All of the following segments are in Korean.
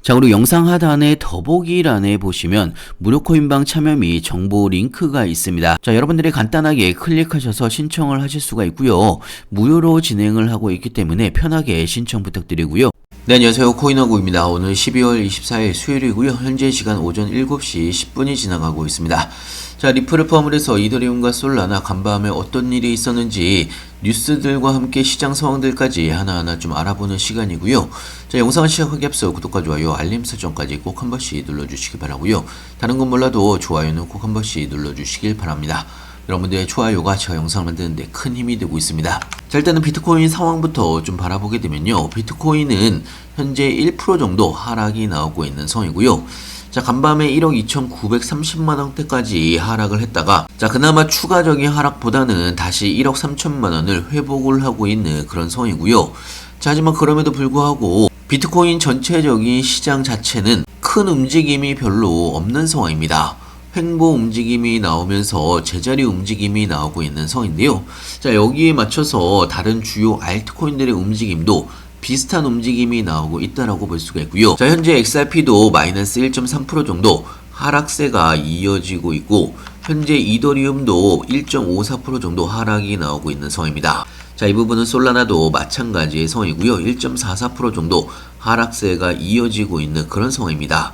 자, 그리고 영상 하단의 더보기란에 보시면 무료 코인방 참여 및 정보 링크가 있습니다. 자, 여러분들이 간단하게 클릭하셔서 신청을 하실 수가 있고요. 무료로 진행을 하고 있기 때문에 편하게 신청 부탁드리고요. 네, 안녕하세요. 코인허구입니다. 오늘 12월 24일 수요일이고요. 현재 시간 오전 7시 10분이 지나가고 있습니다. 자, 리플을 포함을 해서 이더리움과 솔라나 간밤에 어떤 일이 있었는지 뉴스들과 함께 시장 상황들까지 하나하나 좀 알아보는 시간이고요. 자, 영상을 시작하기 앞서 구독과 좋아요, 알림 설정까지 꼭 한 번씩 눌러주시기 바라고요. 다른 건 몰라도 좋아요는 꼭 한 번씩 눌러주시길 바랍니다. 여러분들의 좋아요가 제가 영상을 만드는데 큰 힘이 되고 있습니다. 자, 일단은 비트코인 상황부터 좀 바라보게 되면요. 비트코인은 현재 1% 정도 하락이 나오고 있는 상황이고요. 자, 간밤에 1억 2,930만원대까지 하락을 했다가, 자, 그나마 추가적인 하락보다는 다시 1억 3천만원을 회복을 하고 있는 그런 상황이고요. 자, 하지만 그럼에도 불구하고 비트코인 전체적인 시장 자체는 큰 움직임이 별로 없는 상황입니다. 횡보 움직임이 나오면서 제자리 움직임이 나오고 있는 상황인데요. 자, 여기에 맞춰서 다른 주요 알트코인들의 움직임도 비슷한 움직임이 나오고 있다라고 볼 수가 있고요. 자, 현재 XRP도 마이너스 1.3% 정도 하락세가 이어지고 있고, 현재 이더리움도 1.54% 정도 하락이 나오고 있는 상황입니다. 자, 이 부분은 솔라나도 마찬가지의 상황이고요. 1.44% 정도 하락세가 이어지고 있는 그런 상황입니다.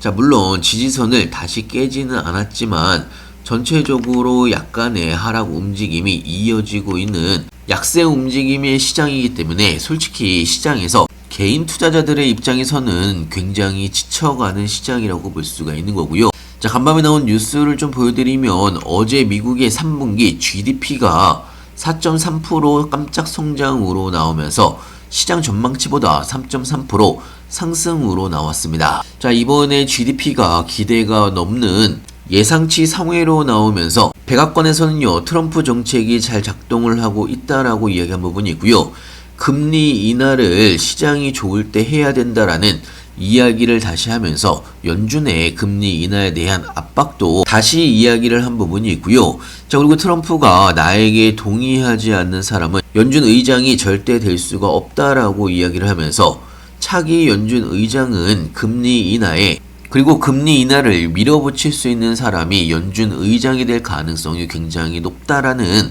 자, 물론 지지선을 다시 깨지는 않았지만 전체적으로 약간의 하락 움직임이 이어지고 있는 약세 움직임의 시장이기 때문에 솔직히 시장에서 개인 투자자들의 입장에서는 굉장히 지쳐가는 시장이라고 볼 수가 있는 거고요. 자, 간밤에 나온 뉴스를 좀 보여드리면 어제 미국의 3분기 GDP가 4.3% 깜짝 성장으로 나오면서 시장 전망치보다 3.3% 상승으로 나왔습니다. 자, 이번에 GDP가 기대가 넘는 예상치 상회로 나오면서 백악관에서는요, 트럼프 정책이 잘 작동을 하고 있다라고 이야기한 부분이 있고요. 금리 인하를 시장이 좋을 때 해야 된다라는 이야기를 다시 하면서 연준의 금리 인하에 대한 압박도 다시 이야기를 한 부분이 있고요. 자, 그리고 트럼프가 나에게 동의하지 않는 사람은 연준 의장이 절대 될 수가 없다라고 이야기를 하면서 차기 연준 의장은 금리 인하에, 그리고 금리 인하를 밀어붙일 수 있는 사람이 연준 의장이 될 가능성이 굉장히 높다라는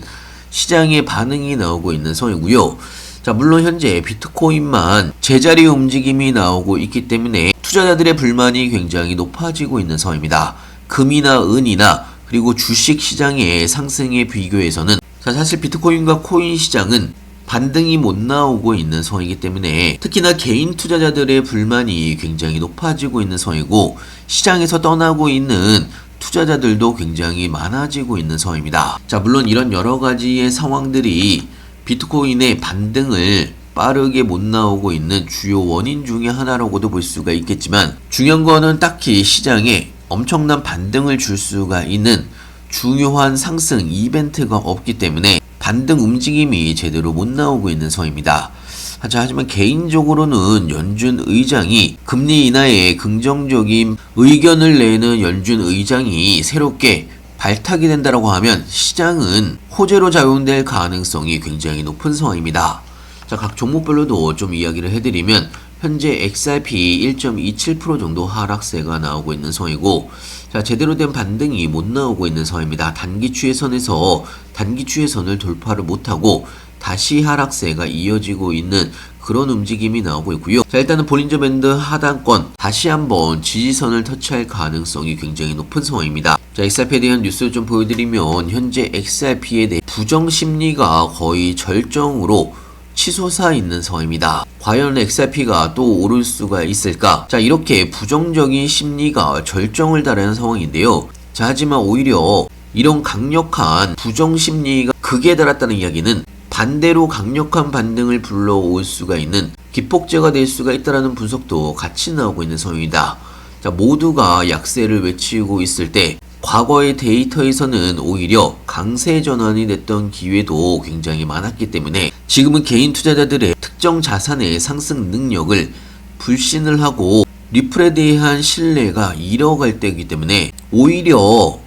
시장의 반응이 나오고 있는 상황이고요. 자, 물론 현재 비트코인만 제자리 움직임이 나오고 있기 때문에 투자자들의 불만이 굉장히 높아지고 있는 상황입니다. 금이나 은이나 그리고 주식 시장의 상승에 비교해서는, 자, 사실 비트코인과 코인 시장은 반등이 못 나오고 있는 상황이기 때문에 특히나 개인 투자자들의 불만이 굉장히 높아지고 있는 상황이고, 시장에서 떠나고 있는 투자자들도 굉장히 많아지고 있는 상황입니다. 자, 물론 이런 여러 가지의 상황들이 비트코인의 반등을 빠르게 못 나오고 있는 주요 원인 중에 하나라고도 볼 수가 있겠지만, 중요한 거는 딱히 시장에 엄청난 반등을 줄 수가 있는 중요한 상승 이벤트가 없기 때문에 반등 움직임이 제대로 못 나오고 있는 상황입니다. 하지만 개인적으로는 연준 의장이 금리 인하에 긍정적인 의견을 내는 연준 의장이 새롭게 발탁이 된다라고 하면 시장은 호재로 작용될 가능성이 굉장히 높은 상황입니다. 자, 각 종목별로도 좀 이야기를 해드리면 현재 XRP 1.27% 정도 하락세가 나오고 있는 상황이고, 자, 제대로 된 반등이 못 나오고 있는 상황입니다. 단기 추세선에서 단기 추세선을 돌파를 못하고 다시 하락세가 이어지고 있는 그런 움직임이 나오고 있고요. 자, 일단은 볼린저 밴드 하단권 다시 한번 지지선을 터치할 가능성이 굉장히 높은 상황입니다. 자, XRP에 대한 뉴스를 좀 보여드리면 현재 XRP에 대해 부정 심리가 거의 절정으로 치솟아 있는 상황입니다. 과연 XRP가 또 오를 수가 있을까? 자, 이렇게 부정적인 심리가 절정을 달하는 상황인데요. 자, 하지만 오히려 이런 강력한 부정 심리가 극에 달했다는 이야기는 반대로 강력한 반등을 불러올 수가 있는 기폭제가 될 수가 있다는 분석도 같이 나오고 있는 상황입니다. 자, 모두가 약세를 외치고 있을 때 과거의 데이터에서는 오히려 강세 전환이 됐던 기회도 굉장히 많았기 때문에 지금은 개인 투자자들의 특정 자산의 상승 능력을 불신을 하고 리플에 대한 신뢰가 잃어갈 때이기 때문에 오히려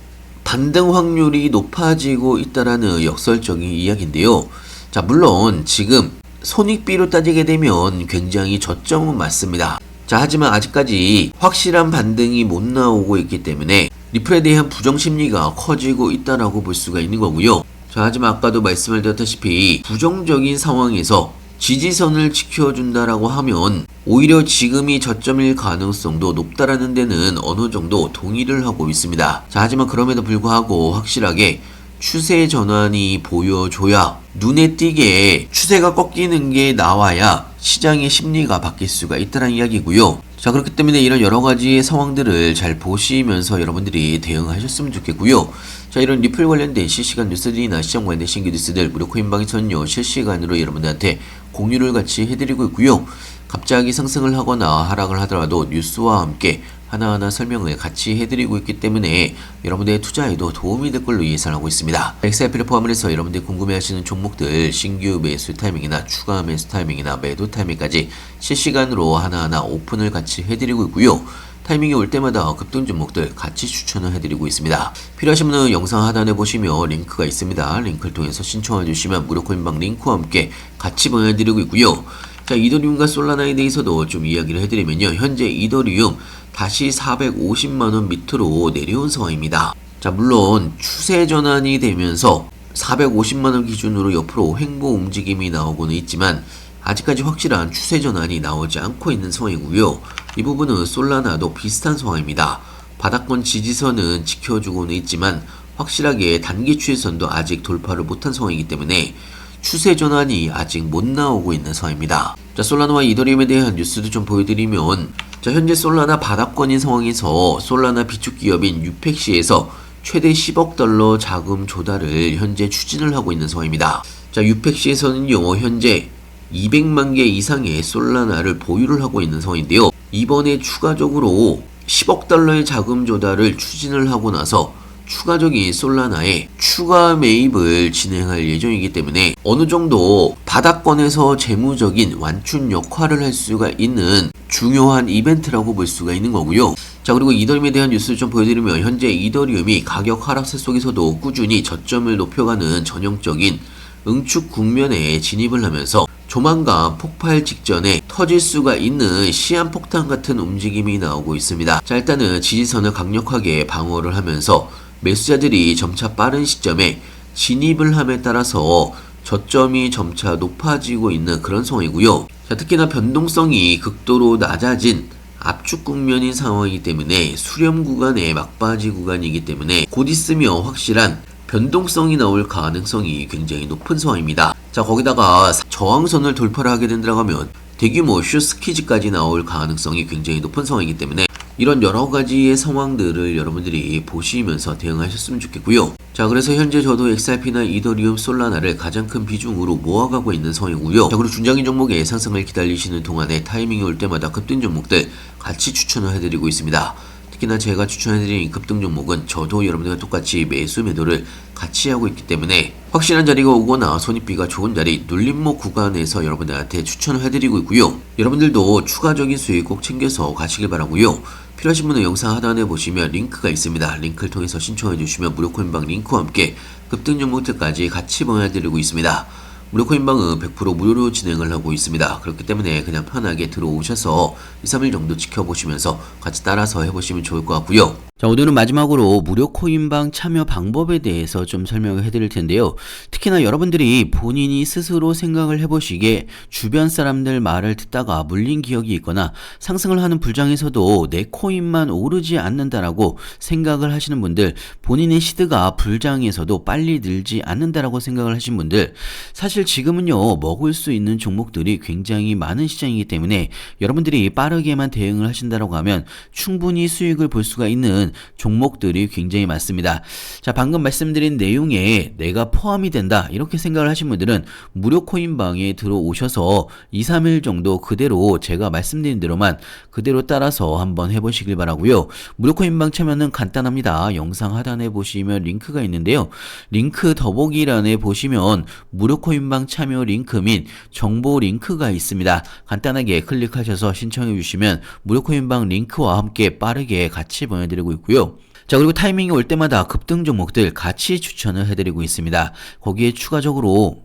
반등 확률이 높아지고 있다라는 역설적인 이야기인데요. 자, 물론 지금 손익비로 따지게 되면 굉장히 저점은 맞습니다. 자, 하지만 아직까지 확실한 반등이 못 나오고 있기 때문에 리플에 대한 부정 심리가 커지고 있다라고 볼 수가 있는 거고요. 자, 하지만 아까도 말씀을 드렸다시피 부정적인 상황에서 지지선을 지켜준다라고 하면 오히려 지금이 저점일 가능성도 높다라는 데는 어느 정도 동의를 하고 있습니다. 자, 하지만 그럼에도 불구하고 확실하게 추세 전환이 보여줘야 눈에 띄게 추세가 꺾이는 게 나와야 시장의 심리가 바뀔 수가 있다는 이야기고요. 자, 그렇기 때문에 이런 여러 가지 상황들을 잘 보시면서 여러분들이 대응하셨으면 좋겠고요. 자, 이런 리플 관련된 실시간 뉴스들이나 시장 관련된 신규 뉴스들 무료 코인방에서는요 실시간으로 여러분들한테 공유를 같이 해드리고 있고요. 갑자기 상승을 하거나 하락을 하더라도 뉴스와 함께 하나하나 설명을 같이 해드리고 있기 때문에 여러분들의 투자에도 도움이 될 걸로 예상하고 있습니다. XRP를 포함을 해서 여러분들이 궁금해하시는 종목들 신규 매수 타이밍이나 추가 매수 타이밍이나 매도 타이밍까지 실시간으로 하나하나 오픈을 같이 해드리고 있고요. 타이밍이 올 때마다 급등 종목들 같이 추천을 해드리고 있습니다. 필요하신 분은 영상 하단에 보시면 링크가 있습니다. 링크를 통해서 신청해 주시면 무료 코인방 링크와 함께 같이 보내드리고 있고요. 자, 이더리움과 솔라나에 대해서도 좀 이야기를 해드리면요. 현재 이더리움 다시 450만원 밑으로 내려온 상황입니다. 자, 물론 추세 전환이 되면서 450만원 기준으로 옆으로 횡보 움직임이 나오고는 있지만 아직까지 확실한 추세 전환이 나오지 않고 있는 상황이고요. 이 부분은 솔라나도 비슷한 상황입니다. 바닥권 지지선은 지켜주고는 있지만 확실하게 단기 추세선도 아직 돌파를 못한 상황이기 때문에 추세 전환이 아직 못 나오고 있는 상황입니다. 자, 솔라나와 이더리움에 대한 뉴스도 좀 보여드리면, 자, 현재 솔라나 바닥권인 상황에서 솔라나 비축 기업인 유펙시에서 최대 10억 달러 자금 조달을 현재 추진을 하고 있는 상황입니다. 자, 유펙시에서는요 현재 200만 개 이상의 솔라나를 보유를 하고 있는 상황인데요. 이번에 추가적으로 10억 달러의 자금 조달을 추진을 하고 나서 추가적인 솔라나에 추가 매입을 진행할 예정이기 때문에 어느 정도 바닥권에서 재무적인 완충 역할을 할 수가 있는 중요한 이벤트라고 볼 수가 있는 거고요. 자, 그리고 이더리움에 대한 뉴스를 좀 보여드리면 현재 이더리움이 가격 하락세 속에서도 꾸준히 저점을 높여가는 전형적인 응축 국면에 진입을 하면서 조만간 폭발 직전에 터질 수가 있는 시한폭탄 같은 움직임이 나오고 있습니다. 자, 일단은 지지선을 강력하게 방어를 하면서 매수자들이 점차 빠른 시점에 진입을 함에 따라서 저점이 점차 높아지고 있는 그런 상황이고요. 자, 특히나 변동성이 극도로 낮아진 압축 국면인 상황이기 때문에 수렴 구간의 막바지 구간이기 때문에 곧 있으면 확실한 변동성이 나올 가능성이 굉장히 높은 상황입니다. 자, 거기다가 저항선을 돌파를 하게 된다고 하면 대규모 숏스퀴즈까지 나올 가능성이 굉장히 높은 상황이기 때문에 이런 여러 가지의 상황들을 여러분들이 보시면서 대응하셨으면 좋겠고요. 자, 그래서 현재 저도 XRP나 이더리움, 솔라나를 가장 큰 비중으로 모아가고 있는 상황이고요. 자, 그리고 중장기 종목의 상승을 기다리시는 동안에 타이밍이 올 때마다 급등 종목들 같이 추천을 해드리고 있습니다. 특히나 제가 추천해드린 급등 종목은 저도 여러분들과 똑같이 매수 매도를 같이 하고 있기 때문에 확실한 자리가 오거나 손익비가 좋은 자리 눌림목 구간에서 여러분들한테 추천을 해드리고 있고요. 여러분들도 추가적인 수익 꼭 챙겨서 가시길 바라고요. 필요하신 분은 영상 하단에 보시면 링크가 있습니다. 링크를 통해서 신청해 주시면 무료 코인방 링크와 함께 급등 종목들까지 같이 보내드리고 있습니다. 무료 코인방은 100% 무료로 진행을 하고 있습니다. 그렇기 때문에 그냥 편하게 들어오셔서 2, 3일 정도 지켜보시면서 같이 따라서 해보시면 좋을 것 같고요. 자, 오늘은 마지막으로 무료 코인방 참여 방법에 대해서 좀 설명을 해드릴 텐데요. 특히나 여러분들이 본인이 스스로 생각을 해보시기에 주변 사람들 말을 듣다가 물린 기억이 있거나 상승을 하는 불장에서도 내 코인만 오르지 않는다라고 생각을 하시는 분들, 본인의 시드가 불장에서도 빨리 늘지 않는다라고 생각을 하신 분들, 사실 지금은요 먹을 수 있는 종목들이 굉장히 많은 시장이기 때문에 여러분들이 빠르게만 대응을 하신다라고 하면 충분히 수익을 볼 수가 있는 종목들이 굉장히 많습니다. 자, 방금 말씀드린 내용에 내가 포함이 된다 이렇게 생각을 하신 분들은 무료 코인방에 들어오셔서 2, 3일 정도 그대로 제가 말씀드린 대로만 그대로 따라서 한번 해보시길 바라고요. 무료 코인방 참여는 간단합니다. 영상 하단에 보시면 링크가 있는데요. 링크 더보기란에 보시면 무료 코인방 참여 링크 및 정보 링크가 있습니다. 간단하게 클릭하셔서 신청해 주시면 무료 코인방 링크와 함께 빠르게 같이 보내드리고 있고요. 자, 그리고 타이밍이 올 때마다 급등 종목들 같이 추천을 해드리고 있습니다. 거기에 추가적으로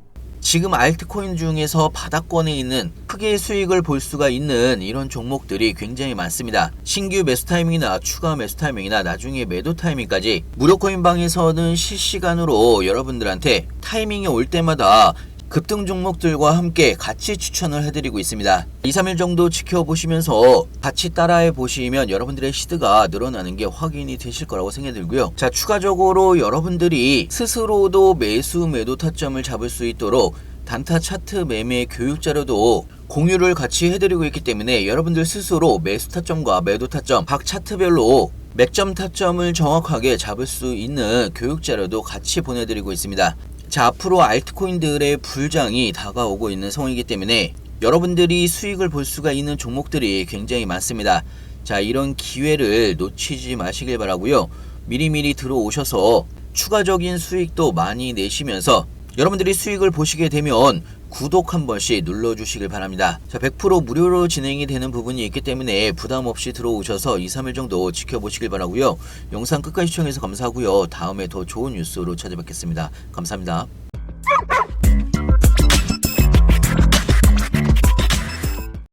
지금 알트코인 중에서 바닥권에 있는 크게 수익을 볼 수가 있는 이런 종목들이 굉장히 많습니다. 신규 매수 타이밍이나 추가 매수 타이밍이나 나중에 매도 타이밍까지 무료코인방에서는 실시간으로 여러분들한테 타이밍이 올 때마다 급등 종목들과 함께 같이 추천을 해드리고 있습니다. 2, 3일 정도 지켜보시면서 같이 따라해 보시면 여러분들의 시드가 늘어나는 게 확인이 되실 거라고 생각이 들고요. 자, 추가적으로 여러분들이 스스로도 매수 매도 타점을 잡을 수 있도록 단타 차트 매매 교육 자료도 공유를 같이 해드리고 있기 때문에 여러분들 스스로 매수 타점과 매도 타점 각 차트별로 맥점 타점을 정확하게 잡을 수 있는 교육 자료도 같이 보내드리고 있습니다. 자, 앞으로 알트코인들의 불장이 다가오고 있는 상황이기 때문에 여러분들이 수익을 볼 수가 있는 종목들이 굉장히 많습니다. 자, 이런 기회를 놓치지 마시길 바라고요. 미리미리 들어오셔서 추가적인 수익도 많이 내시면서 여러분들이 수익을 보시게 되면 구독 한 번씩 눌러주시길 바랍니다. 자, 100% 무료로 진행이 되는 부분이 있기 때문에 부담 없이 들어오셔서 2, 3일 정도 지켜보시길 바라고요. 영상 끝까지 시청해서 감사하고요. 다음에 더 좋은 뉴스로 찾아뵙겠습니다. 감사합니다.